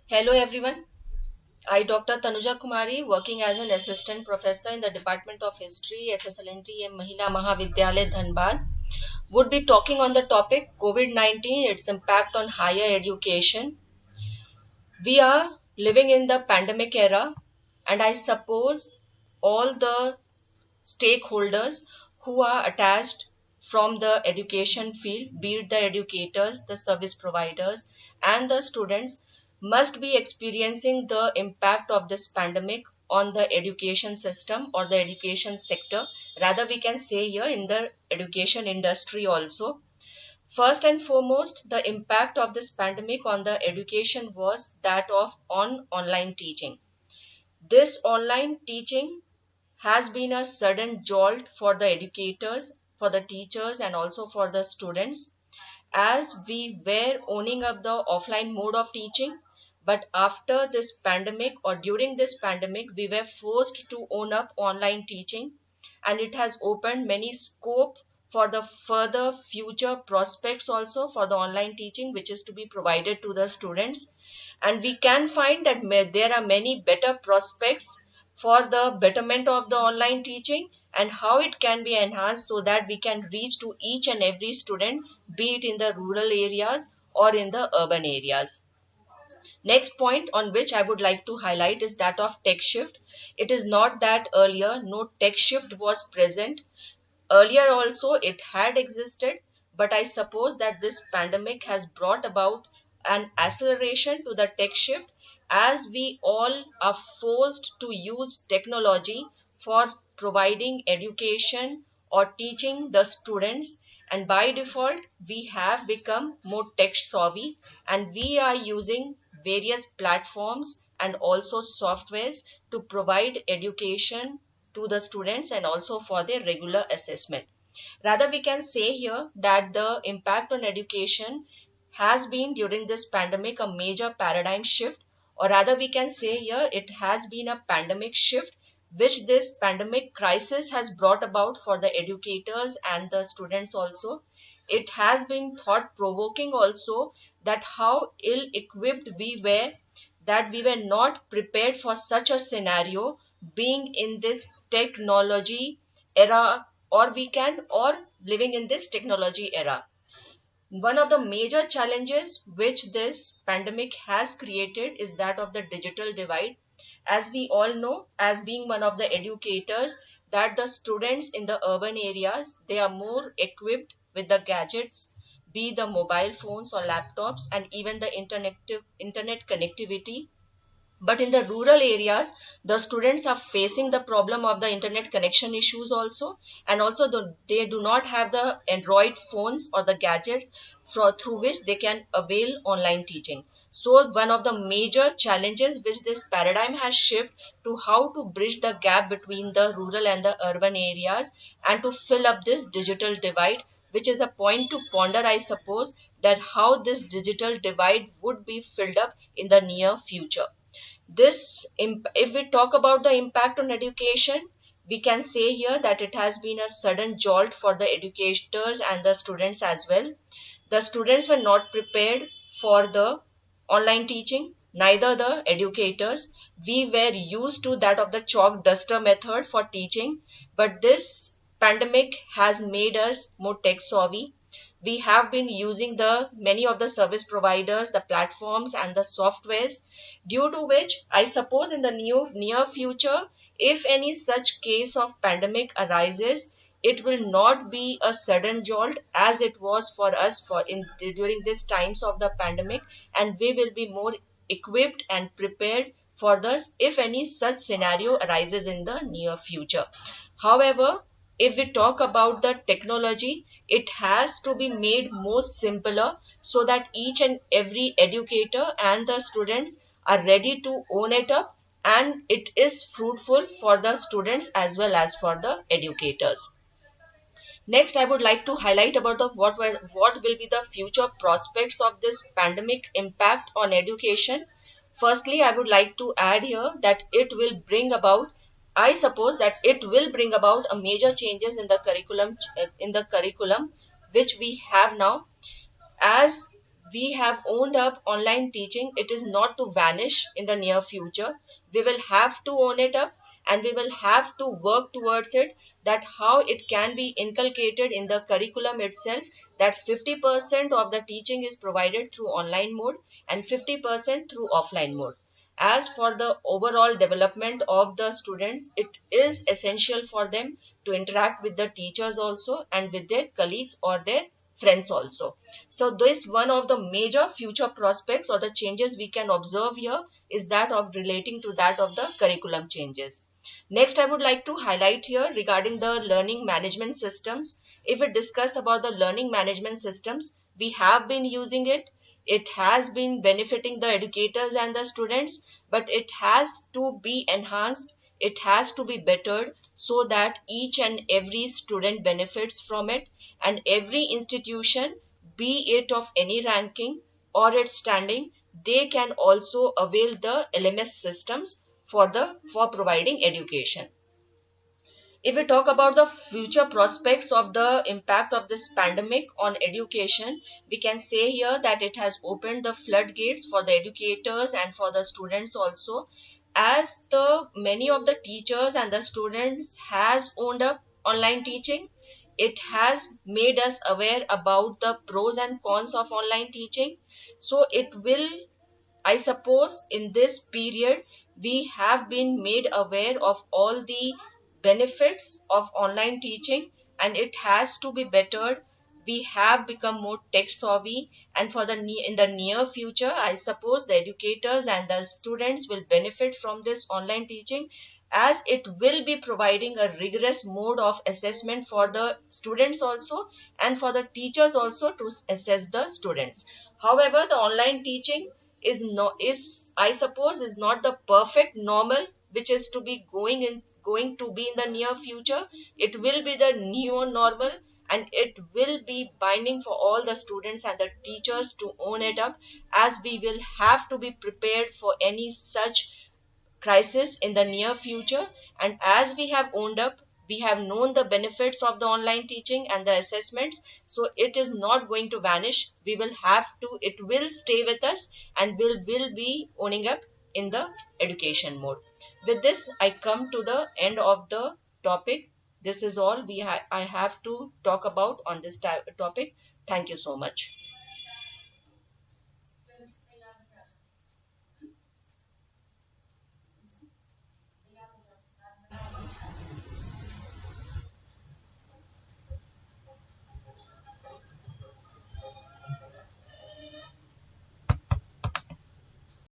Hello everyone. I, Dr. Tanuja Kumari, working as an assistant professor in the Department of History, SSLNT and Mahila Mahavidyalaya Dhanbad, would be talking on the topic COVID-19, its impact on higher education. We are living in the pandemic era, and I suppose all the stakeholders who are attached from the education field, be it the educators, the service providers, and the students, must be experiencing the impact of this pandemic on the education system or the education sector. Rather, we can say here in the education industry also. First and foremost, the impact of this pandemic on the education was that of online teaching. This online teaching has been a sudden jolt for the educators, for the teachers, and also for the students, as we were owning up the offline mode of teaching. But after this pandemic or during this pandemic, we were forced to own up online teaching, and it has opened many scope for the further future prospects also for the online teaching which is to be provided to the students. And we can find that there are many better prospects for the betterment of the online teaching and how it can be enhanced so that we can reach to each and every student, be it in the rural areas or in the urban areas. Next point on which I would like to highlight is that of tech shift. It is not that earlier no tech shift was present. Earlier also it had existed, but I suppose that this pandemic has brought about an acceleration to the tech shift as we all are forced to use technology for providing education or teaching the students, and by default we have become more tech savvy and we are using various platforms and also softwares to provide education to the students and also for their regular assessment. Rather, we can say here that the impact on education has been during this pandemic a major paradigm shift, or rather, we can say here it has been a pandemic shift which this pandemic crisis has brought about for the educators and the students also. It has been thought provoking also that how ill equipped we were, that we were not prepared for such a scenario being in this technology era, or we can or living in this technology era. One of the major challenges which this pandemic has created is that of the digital divide. As we all know, as being one of the educators, that the students in the urban areas, they are more equipped with the gadgets, be the mobile phones or laptops, and even the internet connectivity. But in the rural areas, the students are facing the problem of the internet connection issues also, and also they do not have the Android phones or the gadgets through which they can avail online teaching. So one of the major challenges which this paradigm has shifted to how to bridge the gap between the rural and the urban areas and to fill up this digital divide, which is a point to ponder, I suppose, that how this digital divide would be filled up in the near future. If we talk about the impact on education, we can say here that it has been a sudden jolt for the educators and the students as well. The students were not prepared for the online teaching, neither the educators. We were used to that of the chalk duster method for teaching, but this pandemic has made us more tech savvy. We have been using the many of the service providers, the platforms and the softwares, due to which I suppose in the near future, if any such case of pandemic arises, it will not be a sudden jolt as it was for us during these times of the pandemic, and we will be more equipped and prepared for this if any such scenario arises in the near future. However, if we talk about the technology, it has to be made more simpler so that each and every educator and the students are ready to own it up, and it is fruitful for the students as well as for the educators. Next, I would like to highlight about what will be the future prospects of this pandemic impact on education. Firstly, I would like to add here that it will bring about, I suppose that it will bring about a major changes in the curriculum which we have now, as we have owned up online teaching. It is not to vanish in the near future. We will have to own it up, and we will have to work towards it, that how it can be inculcated in the curriculum itself, that 50% of the teaching is provided through online mode and 50% through offline mode. As for the overall development of the students, it is essential for them to interact with the teachers also and with their colleagues or their friends also. So this one of the major future prospects or the changes we can observe here is that of relating to that of the curriculum changes. Next, I would like to highlight here regarding the learning management systems. If we discuss about the learning management systems, we have been using it. It has been benefiting the educators and the students, but it has to be enhanced. It has to be bettered so that each and every student benefits from it, and every institution, be it of any ranking or its standing, they can also avail the LMS systems for providing education. If we talk about the future prospects of the impact of this pandemic on education, we can say here that it has opened the floodgates for the educators and for the students also, as the many of the teachers and the students has owned up online teaching. It has made us aware about the pros and cons of online teaching. So it will, I suppose, in this period, we have been made aware of all the benefits of online teaching, and it has to be bettered. We have become more tech savvy, and in the near future, I suppose the educators and the students will benefit from this online teaching, as it will be providing a rigorous mode of assessment for the students also and for the teachers also to assess the students. However, the online teaching is I suppose is not the perfect normal which is to be going to be in the near future. It will be the new normal, and it will be binding for all the students and the teachers to own it up, as we will have to be prepared for any such crisis in the near future. And as we have owned up, we have known the benefits of the online teaching and the assessments, so it is not going to vanish. We will have to, it will stay with us, and will be owning up in the education mode. With this, I come to the end of the topic. This is all I have to talk about on this topic. Thank you so much.